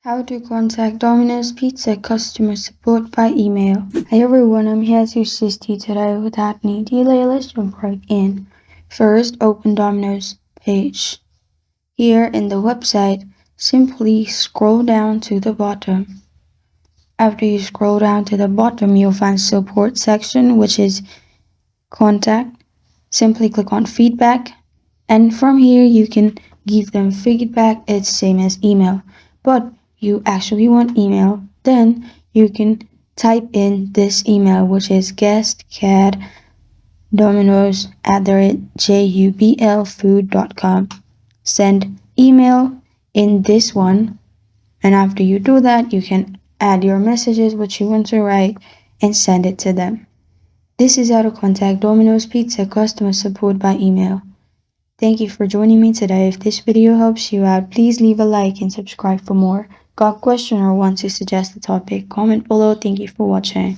How to contact Domino's Pizza customer support by email. Hi everyone, I'm here to assist you today. Without any delay, let's jump right in. First, open Domino's page. Here in the website, simply scroll down to the bottom. After you scroll down to the bottom, you'll find support section, which is contact. Simply click on feedback, and from here you can give them feedback. It's same as email, but you actually want email, then you can type in this email, which is guestcatdominoes@jublfood.com. Send email in this one, and after you do that, you can add your messages, what you want to write, and send it to them. This is how to contact Domino's Pizza customer support by email. Thank you for joining me today. If this video helps you out, please leave a like and subscribe for more. Got a question or want to suggest a topic? Comment below. Thank you for watching.